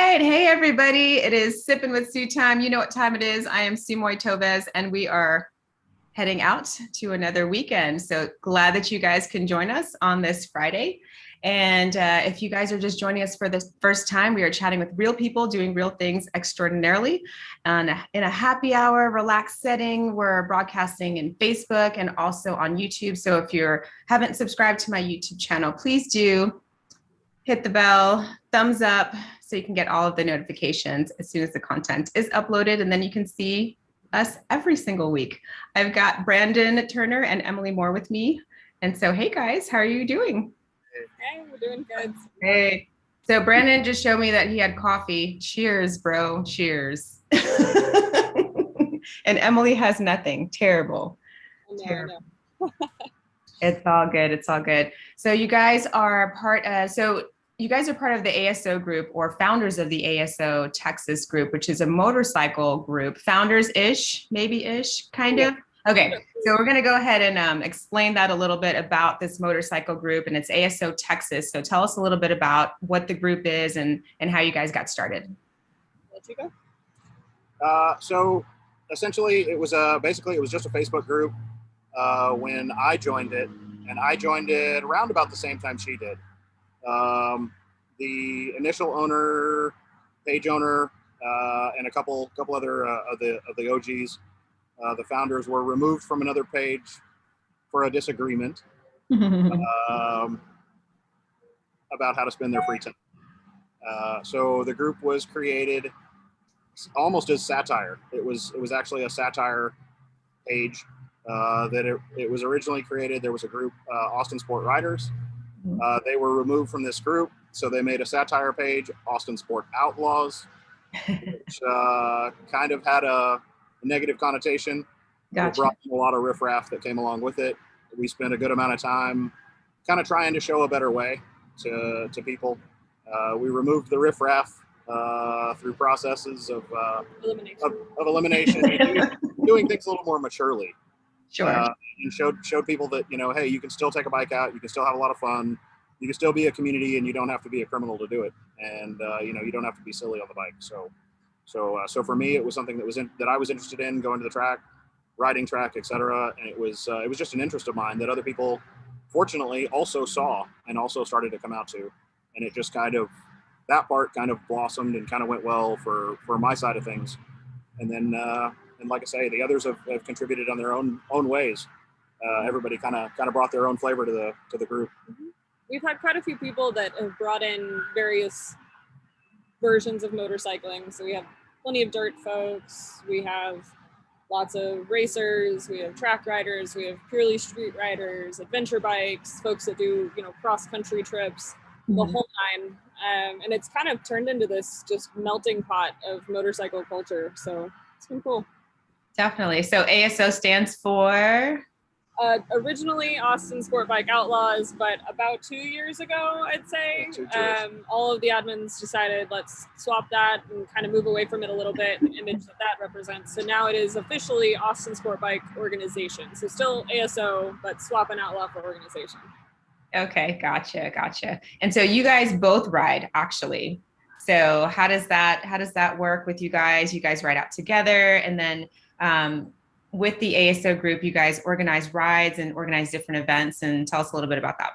right. Hey, everybody. It is Sipping with Sue time. You know what time it is. I am Szu-Moy, and we are heading out to another weekend. So glad that you guys can join us on this Friday. And if you guys are just joining us for the first time, we are chatting with real people doing real things extraordinarily. And in a happy hour, relaxed setting, we're broadcasting in Facebook and also on YouTube. So if you haven't subscribed to my YouTube channel, please do. Hit the bell, thumbs up, so you can get all of the notifications as soon as the content is uploaded, and then you can see us every single week. I've got Brandon Turner and Emily Moore with me. And so, hey guys, how are you doing? Hey, we're doing good. Hey. So Brandon just showed me that he had coffee. Cheers, bro. Cheers. And Emily has nothing. Terrible. Terrible. It's all good. It's all good. So you guys are part of, you guys are part of the ASO group, or founders of the ASO Texas group, which is a motorcycle group. Founders-ish, maybe-ish, kind of. Okay, so we're going to go ahead and explain that a little bit about this motorcycle group, and it's ASO Texas. So tell us a little bit about what the group is and how you guys got started. Let you go. So essentially, it was basically it was just a Facebook group when I joined it, and I joined it around about the same time she did. The initial owner, page owner, and a couple other of the OGs, the founders, were removed from another page for a disagreement about how to spend their free time. So the group was created almost as satire. It was actually a satire page that it was originally created. There was a group, Austin Sport Riders. They were removed from this group, so they made a satire page, Austin Sport Outlaws, which kind of had a negative connotation. Gotcha. It brought a lot of riffraff that came along with it. We spent a good amount of time kind of trying to show a better way to people. We removed the riffraff through processes of elimination and doing things a little more maturely. Sure. And showed people that, hey, you can still take a bike out, you can still have a lot of fun, you can still be a community, and you don't have to be a criminal to do it, and you don't have to be silly on the bike. So for me, it was something that I was interested in, going to the track, riding track, etc. And it was just an interest of mine that other people, fortunately, also saw and also started to come out to, and it just that part kind of blossomed and kind of went well for my side of things, and then. And like I say, the others have contributed on their own ways. Everybody kind of brought their own flavor to the group. We've had quite a few people that have brought in various versions of motorcycling. So we have plenty of dirt folks. We have lots of racers. We have track riders. We have purely street riders, adventure bikes, folks that do cross country trips, the whole nine. And it's kind of turned into this just melting pot of motorcycle culture. So it's been cool. Definitely. So ASO stands for? Originally Austin Sport Bike Outlaws, but about 2 years ago, I'd say, all of the admins decided, let's swap that and kind of move away from it a little bit, the image that represents. So now it is officially Austin Sport Bike Organization. So still ASO, but swap an outlaw for organization. Okay, gotcha. And so you guys both ride, actually. So how does that work with you guys? You guys ride out together, and then with the ASO group, you guys organize rides and organize different events, and tell us a little bit about that.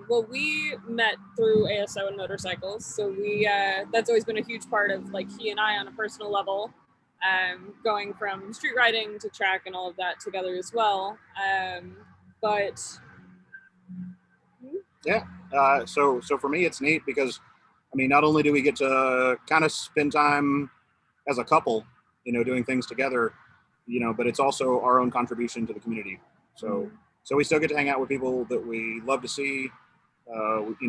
Well, we met through ASO and motorcycles. So that's always been a huge part of he and I on a personal level, going from street riding to track and all of that together as well. So for me, it's neat because, not only do we get to kind of spend time as a couple, doing things together, but it's also our own contribution to the community. So we still get to hang out with people that we love to see.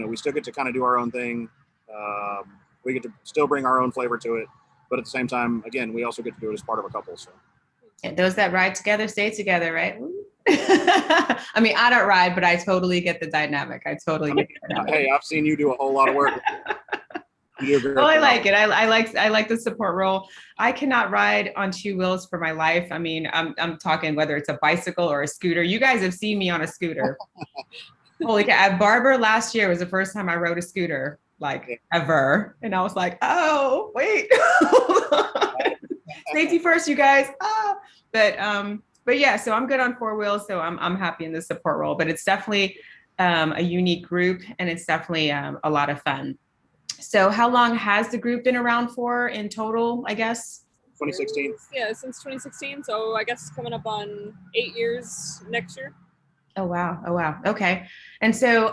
We still get to kind of do our own thing. We get to still bring our own flavor to it, but at the same time, again, we also get to do it as part of a couple. So those that ride together stay together, right? I don't ride, but I totally get the dynamic. Hey, I've seen you do a whole lot of work. Well, I like it. I like the support role. I cannot ride on two wheels for my life. I'm talking whether it's a bicycle or a scooter. You guys have seen me on a scooter. Holy cow! At Barber last year was the first time I rode a scooter. like ever. And I was like, oh, wait. Safety first, you guys. Ah. But yeah, so I'm good on four wheels. So I'm happy in the support role, but it's definitely a unique group and it's definitely a lot of fun. So how long has the group been around for in total, I guess? 2016. Yeah, since 2016. So I guess coming up on 8 years next year. Oh, wow. Oh, wow. Okay. And so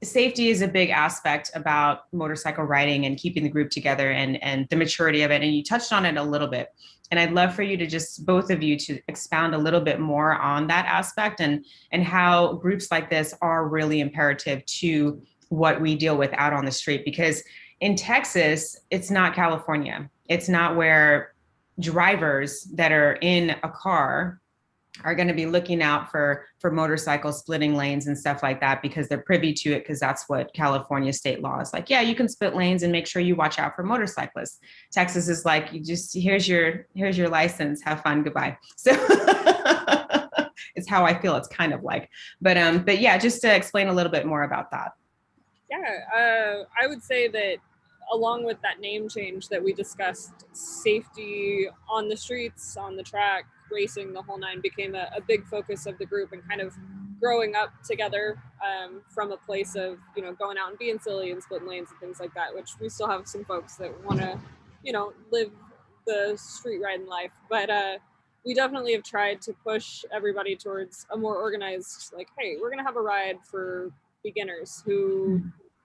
safety is a big aspect about motorcycle riding and keeping the group together and the maturity of it. And you touched on it a little bit. And I'd love for you to just both of you to expound a little bit more on that aspect and how groups like this are really imperative to what we deal with out on the street. Because in Texas, it's not California. It's not where drivers that are in a car are going to be looking out for motorcycles splitting lanes and stuff like that because they're privy to it, because that's what California state law is like. Yeah, you can split lanes and make sure you watch out for motorcyclists. Texas is like, you just here's your license, have fun, goodbye. So it's how I feel it's kind of like. But yeah, just to explain a little bit more about that. Yeah, I would say that along with that name change that we discussed, safety on the streets, on the track, racing, the whole nine became a big focus of the group, and kind of growing up together from a place of, you know, going out and being silly and splitting lanes and things like that, which we still have some folks that want to, you know, live the street riding life. But we definitely have tried to push everybody towards a more organized, like, hey, we're going to have a ride for beginners who,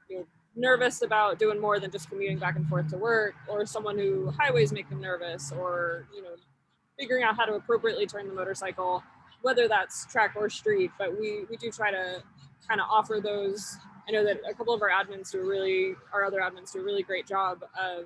you know, nervous about doing more than just commuting back and forth to work, or someone who highways make them nervous, or, you know, figuring out how to appropriately turn the motorcycle, whether that's track or street. But we do try to kind of offer those. I know that a couple of our other admins do a really great job of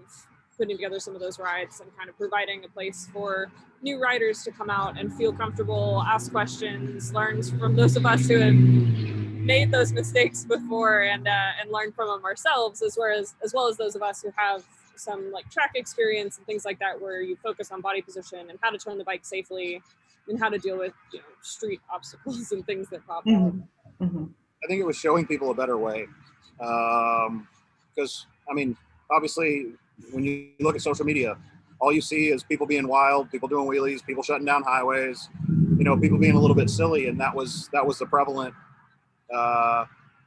putting together some of those rides and kind of providing a place for new riders to come out and feel comfortable, ask questions, learn from those of us who have made those mistakes before, and learn from them ourselves, as well as those of us who have some like track experience and things like that, where you focus on body position and how to turn the bike safely and how to deal with, you know, street obstacles and things that pop up. Mm-hmm. I think it was showing people a better way, because I mean, obviously, when you look at social media, all you see is people being wild, people doing wheelies, people shutting down highways, you know, people being a little bit silly, and that was the prevalent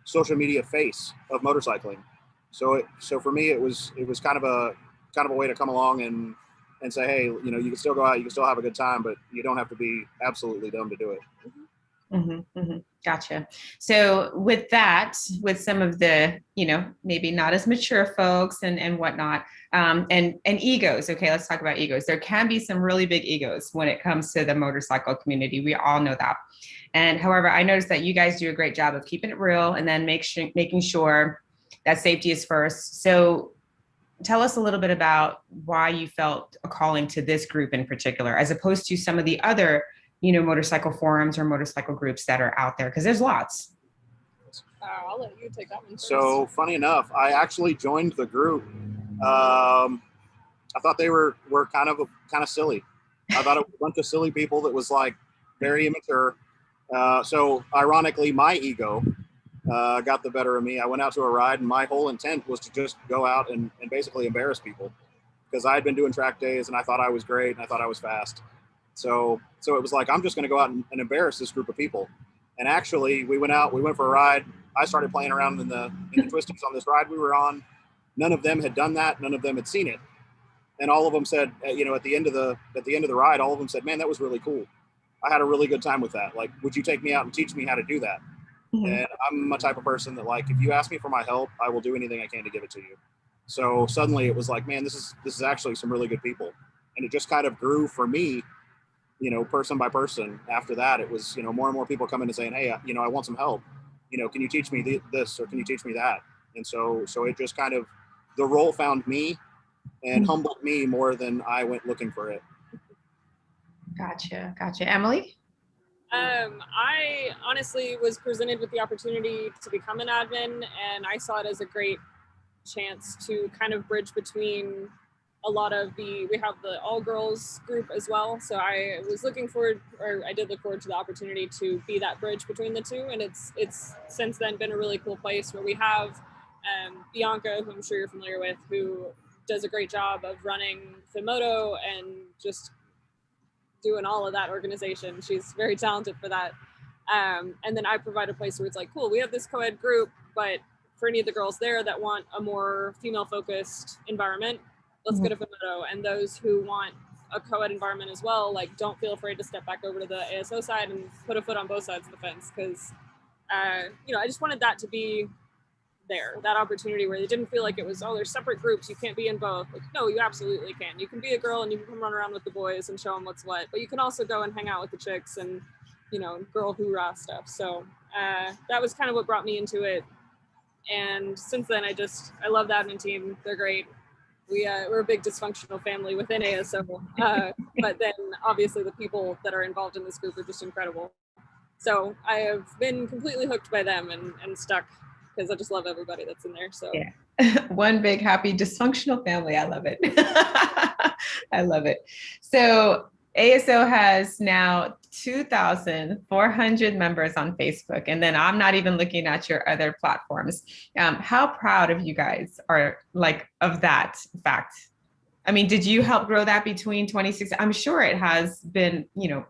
social media face of motorcycling. So for me, it was kind of a way to come along and say, hey, you know, you can still go out, you can still have a good time, but you don't have to be absolutely dumb to do it. Mm-hmm, mm-hmm. Gotcha. So with that, with some of the, you know, maybe not as mature folks and whatnot, and egos. Okay, let's talk about egos. There can be some really big egos when it comes to the motorcycle community. We all know that. And however, I noticed that you guys do a great job of keeping it real and then making sure that safety is first. So tell us a little bit about why you felt a calling to this group in particular, as opposed to some of the other, you know, motorcycle forums or motorcycle groups that are out there, because there's lots. I'll let you take that one first. So funny enough, I actually joined the group. I thought they were kind of silly. I thought it was a bunch of silly people that was like very immature. So ironically, my ego got the better of me. I went out to a ride, and my whole intent was to just go out and basically embarrass people, because I had been doing track days and I thought I was great and I thought I was fast. So it was like, I'm just going to go out and embarrass this group of people. And actually, we went for a ride. I started playing around in the twistings on this ride we were on. None of them had done that. None of them had seen it. And all of them said, you know, at the end of the ride, all of them said, man, that was really cool. I had a really good time with that. Like, would you take me out and teach me how to do that? Mm-hmm. And I'm a type of person that, like, if you ask me for my help, I will do anything I can to give it to you. So suddenly it was like, man, this is actually some really good people. And it just kind of grew for me, you know, person by person. After that, it was, you know, more and more people coming and saying, hey, you know, I want some help. You know, can you teach me this, or can you teach me that? And so it just kind of, the role found me and humbled me more than I went looking for it. Gotcha. Emily? I honestly was presented with the opportunity to become an admin, and I saw it as a great chance to kind of bridge between a lot of we have the all girls group as well. So I did look forward to the opportunity to be that bridge between the two. And it's since then been a really cool place where we have Bianca, who I'm sure you're familiar with, who does a great job of running Fimoto and just doing all of that organization. She's very talented for that. And then I provide a place where it's like, cool, we have this co-ed group, but for any of the girls there that want a more female-focused environment, let's go to Fimoto. And those who want a co-ed environment as well, like, don't feel afraid to step back over to the ASO side and put a foot on both sides of the fence, because you know, I just wanted that to be there, that opportunity where they didn't feel like it was, oh, there's separate groups, you can't be in both. Like, no, you absolutely can. You can be a girl and you can come run around with the boys and show them what's what, but you can also go and hang out with the chicks and, you know, girl hoorah stuff. So that was kind of what brought me into it. And since then, I love the admin team. They're great. We're a big dysfunctional family within ASO, but then obviously the people that are involved in this group are just incredible. So I have been completely hooked by them and stuck, because I just love everybody that's in there. So yeah. One big happy dysfunctional family. I love it. I love it. So ASO has now 2,400 members on Facebook. And then I'm not even looking at your other platforms. How proud of you guys are, like, of that fact? I mean, did you help grow that between 2016? I'm sure it has been, you know,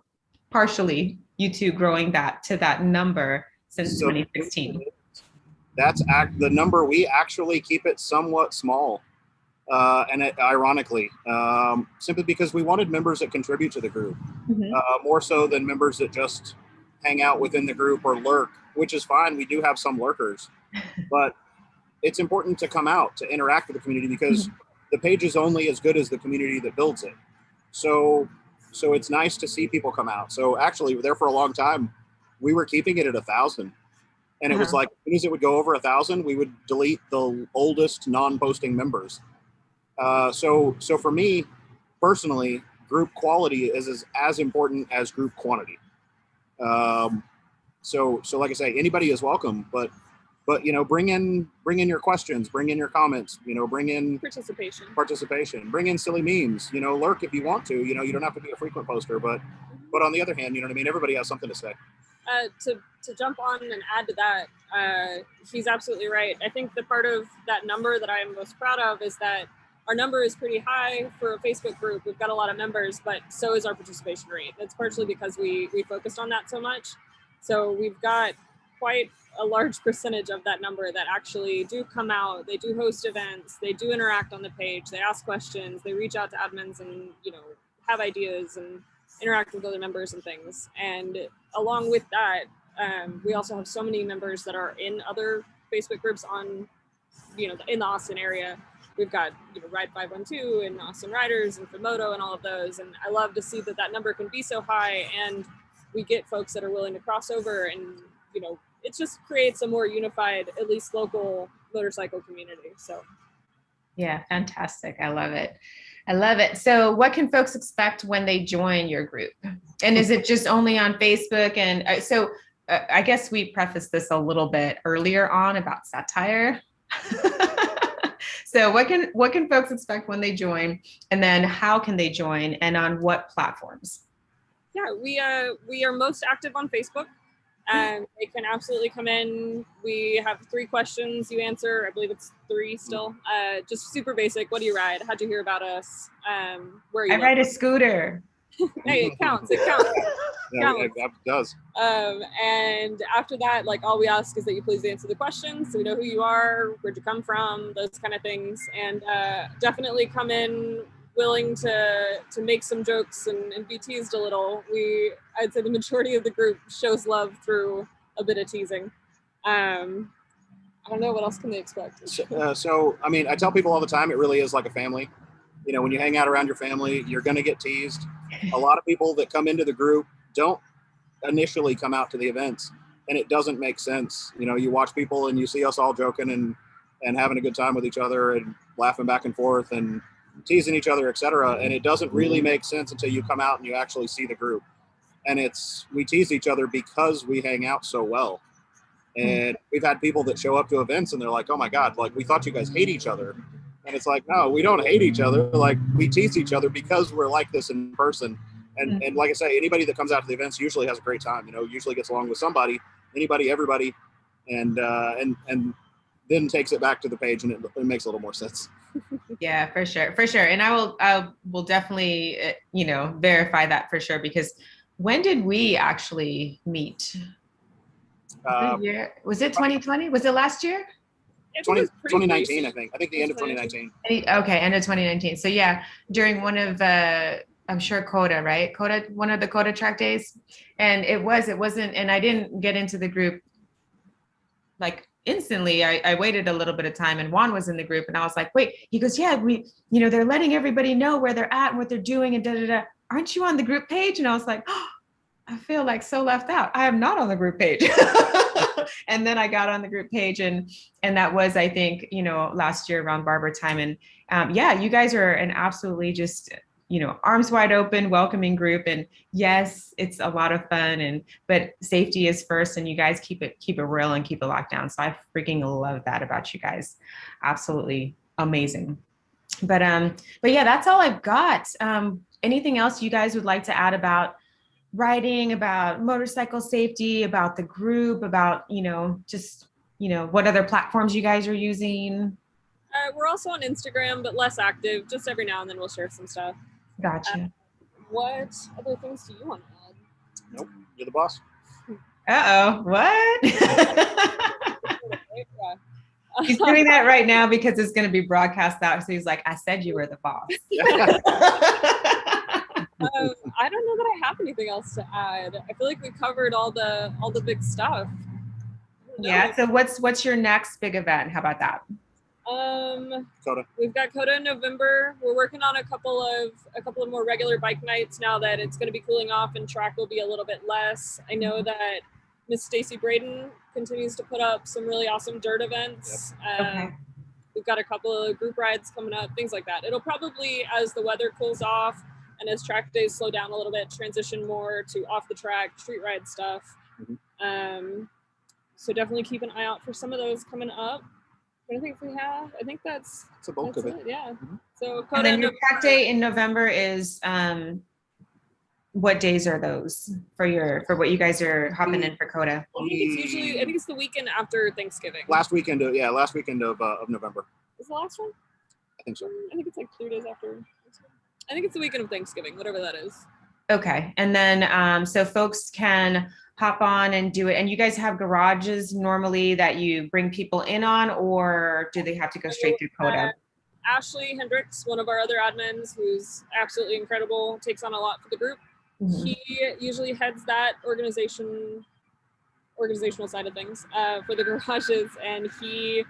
partially you two growing that to that number since 2016. That's the number. We actually keep it somewhat small. Ironically, simply because we wanted members that contribute to the group, more so than members that just hang out within the group or lurk, which is fine. We do have some lurkers, but it's important to come out, to interact with the community, because the page is only as good as the community that builds it. So it's nice to see people come out. So actually, there for a long time, we were keeping it at 1,000. And it was like, as soon as it would go over 1,000, we would delete the oldest non-posting members. So for me personally, group quality is as important as group quantity. So like I say, anybody is welcome, but you know, bring in your questions, bring in your comments, you know, bring in participation, bring in silly memes, you know, lurk if you want to, you know, you don't have to be a frequent poster, but on the other hand, you know what I mean? Everybody has something to say. To jump on and add to that, he's absolutely right. I think the part of that number that I am most proud of is that our number is pretty high for a Facebook group. We've got a lot of members, but so is our participation rate. That's partially because we focused on that so much. So we've got quite a large percentage of that number that actually do come out. They do host events. They do interact on the page. They ask questions. They reach out to admins and, you know, have ideas and interact with other members and things. And along with that, we also have so many members that are in other Facebook groups on, you know, in the Austin area. We've got, you know, Ride 512 and Austin Riders and Fimoto and all of those. And I love to see that number can be so high, and we get folks that are willing to cross over, and, you know, it just creates a more unified, at least local motorcycle community. So yeah, fantastic. I love it. I love it. So what can folks expect when they join your group? And is it just only on Facebook? And I guess we prefaced this a little bit earlier on about satire. So what can folks expect when they join, and then how can they join, and on what platforms? Yeah, we are most active on Facebook. They can absolutely come in. We have 3 questions you answer. I believe it's 3 still. Just super basic. What do you ride? How'd you hear about us? Where are you? I ride a scooter. Hey, it counts. It counts. Yeah, it does. And after that, like, all we ask is that you please answer the questions, so we know who you are, where'd you come from, those kind of things. And definitely come in willing to make some jokes and be teased a little. I'd say the majority of the group shows love through a bit of teasing. I don't know, what else can they expect? So I mean, I tell people all the time, it really is like a family. You know, when you hang out around your family, you're going to get teased. A lot of people that come into the group don't initially come out to the events, and it doesn't make sense. You know, you watch people and you see us all joking and having a good time with each other and laughing back and forth and teasing each other, etc. And it doesn't really make sense until you come out and you actually see the group. And we tease each other because we hang out so well. And we've had people that show up to events and they're like, oh my God, like, we thought you guys hate each other. And it's like, no, we don't hate each other. Like, we tease each other because we're like this in person. And like I say, anybody that comes out to the events usually has a great time, you know, usually gets along with somebody, anybody, everybody. And then takes it back to the page, and it makes a little more sense. Yeah, for sure. For sure. And I will definitely, verify that for sure, because when did we actually meet? Was it 2020? Was it last year? 2019, I think. I think the end of 2019. Okay, end of 2019. So yeah, during one of I'm sure COTA, right? COTA, one of the COTA track days. And it wasn't, and I didn't get into the group like instantly. I waited a little bit of time, and Juan was in the group, and I was like, wait, he goes, yeah, they're letting everybody know where they're at and what they're doing and da da da. Aren't you on the group page? And I was like, oh, I feel like so left out. I am not on the group page. And then I got on the group page, and that was, I think, last year around Barber time. And yeah, you guys are an absolutely just, arms wide open, welcoming group. And yes, it's a lot of fun, but safety is first, and you guys keep it real and keep it locked down. So I freaking love that about you guys. Absolutely amazing. But yeah, that's all I've got. Anything else you guys would like to add about writing, about motorcycle safety, about the group, about, just, what other platforms you guys are using? We're also on Instagram, but less active. Just every now and then we'll share some stuff. Gotcha. What other things do you want to add? Nope, you're the boss. Uh-oh, what? He's doing that right now because it's going to be broadcast out. So he's like, I said you were the boss. I don't know that I have anything else to add. I feel like we covered all the big stuff. Yeah. So what's your next big event? How about that? COTA. We've got COTA in November. We're working on a couple of more regular bike nights now that it's going to be cooling off and track will be a little bit less. I know that Miss Stacy Braden continues to put up some really awesome dirt events. Yep. Okay. We've got a couple of group rides coming up, things like that. It'll probably, as the weather cools off and as track days slow down a little bit, transition more to off the track street ride stuff. Mm-hmm. So definitely keep an eye out for some of those coming up. What do you think we have? I think that's a bulk of it. Yeah. Mm-hmm. So and then your track day in November is what days are those for what you guys are hopping in for COTA? I think it's the weekend after Thanksgiving. Last weekend of November. Is the last one? I think so. I think it's like 2 days after. I think it's the weekend of Thanksgiving, whatever that is. Okay. And then so folks can hop on and do it. And you guys have garages normally that you bring people in on, or do they have to go straight through COTA? Ashley Hendricks, one of our other admins, who's absolutely incredible, takes on a lot for the group. Mm-hmm. He usually heads that organizational side of things for the garages, and he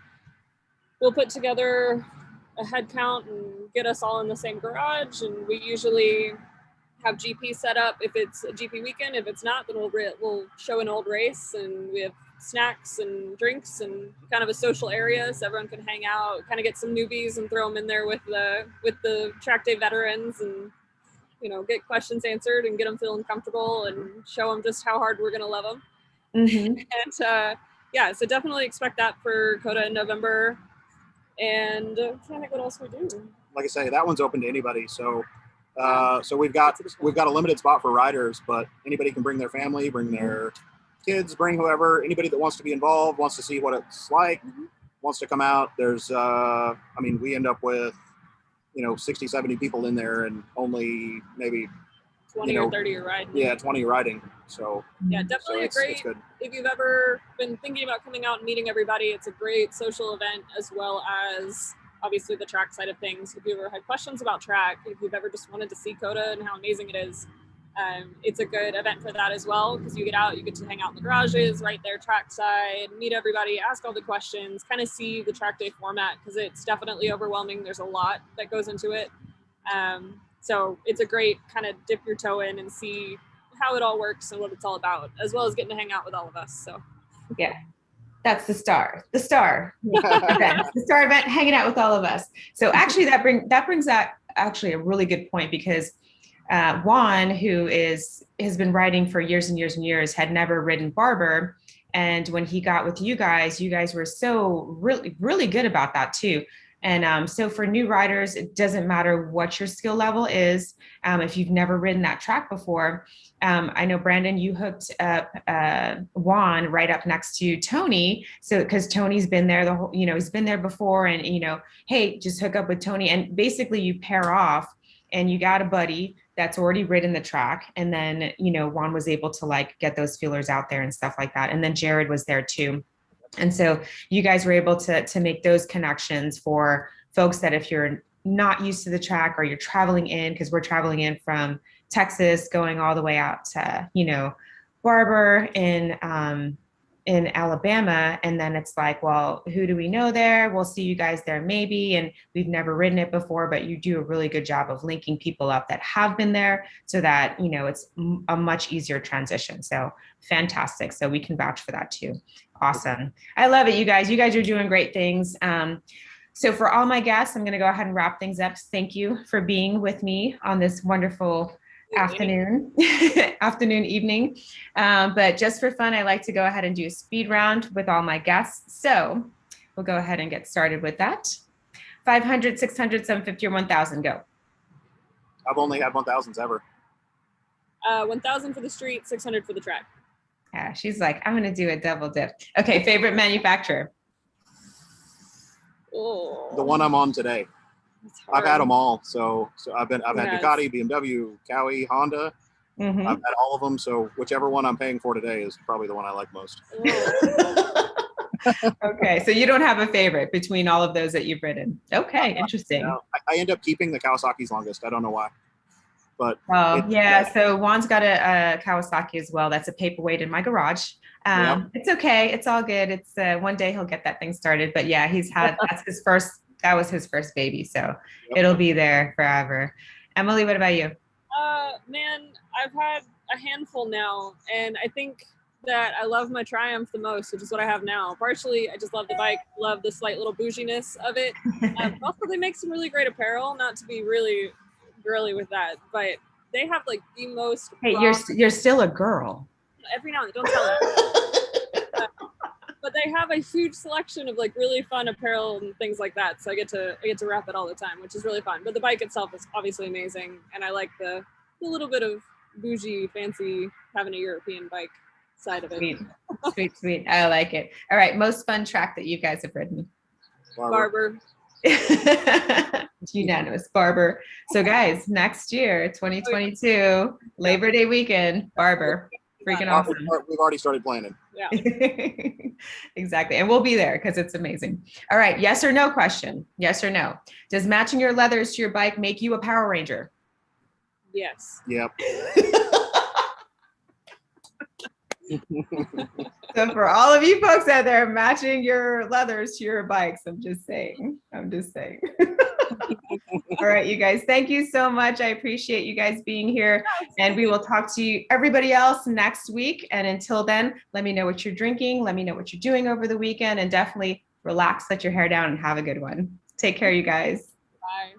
will put together a head count and get us all in the same garage. And we usually have GP set up if it's a GP weekend. If it's not, then we'll show an old race, and we have snacks and drinks and kind of a social area so everyone can hang out, kind of get some newbies and throw them in there with the track day veterans, and get questions answered and get them feeling comfortable and show them just how hard we're going to love them. Mm-hmm. And yeah, so definitely expect that for COTA in November. And I think what else we do. Like I say, that one's open to anybody. So we've got a limited spot for riders, but anybody can bring their family, bring their kids, bring whoever, anybody that wants to be involved, wants to see what it's like, wants to come out. There's, we end up with, 60, 70 people in there, and only maybe 20 or 30 are riding. Yeah, 20 riding. So yeah, definitely it's good. If you've ever been thinking about coming out and meeting everybody, it's a great social event, as well as obviously the track side of things. If you've ever had questions about track, if you've ever just wanted to see COTA and how amazing it is, it's a good event for that as well, because you get out, you get to hang out in the garages right there track side, meet everybody, ask all the questions, kind of see the track day format, because it's definitely overwhelming. There's a lot that goes into it. So it's a great kind of dip your toe in and see how it all works and what it's all about, as well as getting to hang out with all of us. So yeah, that's the star event, the star event, hanging out with all of us. So actually that brings that actually a really good point, because Juan, who has been riding for years and years and years, had never ridden Barber. And when he got with you guys were so really, really good about that too. And so for new riders, it doesn't matter what your skill level is. If you've never ridden that track before, I know, Brandon, you hooked up Juan right up next to Tony. So because Tony's been there the whole, he's been there before, and hey, just hook up with Tony, and basically you pair off, and you got a buddy that's already ridden the track. And then Juan was able to like get those feelers out there and stuff like that. And then Jared was there too. And so you guys were able to make those connections for folks that if you're not used to the track, or you're traveling in, because we're traveling in from Texas, going all the way out to, Barber in Alabama. And then it's like, well, who do we know there? We'll see you guys there maybe. And we've never ridden it before, but you do a really good job of linking people up that have been there, so that, it's a much easier transition. So fantastic. So we can vouch for that too. Awesome. I love it, you guys. You guys are doing great things. So for all my guests, I'm going to go ahead and wrap things up. Thank you for being with me on this wonderful afternoon, evening. But just for fun, I like to go ahead and do a speed round with all my guests. So we'll go ahead and get started with that. 500, 600, 750, or 1,000, go. I've only had 1,000s ever. 1,000 for the street, 600 for the track. Yeah, she's like, I'm going to do a double dip. Okay, favorite manufacturer? Oh, The one I'm on today. I've had them all. So I've had Ducati, BMW, Cowie, Honda. Mm-hmm. I've had all of them. So whichever one I'm paying for today is probably the one I like most. Okay, so you don't have a favorite between all of those that you've ridden. Okay, interesting. I end up keeping the Kawasaki's longest. I don't know why. But so Juan's got a Kawasaki as well. That's a paperweight in my garage. It's okay. It's all good. It's one day he'll get that thing started. But yeah, that was his first baby. So it'll be there forever. Emily, what about you? Man, I've had a handful now, and I think that I love my Triumph the most, which is what I have now. Partially, I just love the bike, love the slight little bouginess of it. Also, they make some really great apparel, not to be really girly with that, but they have like the most. Hey, you're still a girl. Every now and then, don't tell them. But they have a huge selection of like really fun apparel and things like that. So I get to wrap it all the time, which is really fun. But the bike itself is obviously amazing, and I like the little bit of bougie, fancy, having a European bike side of it. Sweet. I like it. All right, most fun track that you guys have ridden? Barber. Unanimous, Barber. So guys, next year, 2022, Labor Day weekend, Barber. Freaking awesome. We've already started planning. Yeah. Exactly. And we'll be there because it's amazing. All right. Yes or no question. Yes or no. Does matching your leathers to your bike make you a Power Ranger? Yes. Yep. So for all of you folks out there, matching your leathers to your bikes, I'm just saying. All right, you guys, thank you so much. I appreciate you guys being here, and we will talk to you, everybody else, next week. And until then, let me know what you're drinking. Let me know what you're doing over the weekend, and definitely relax, let your hair down, and have a good one. Take care, you guys. Bye.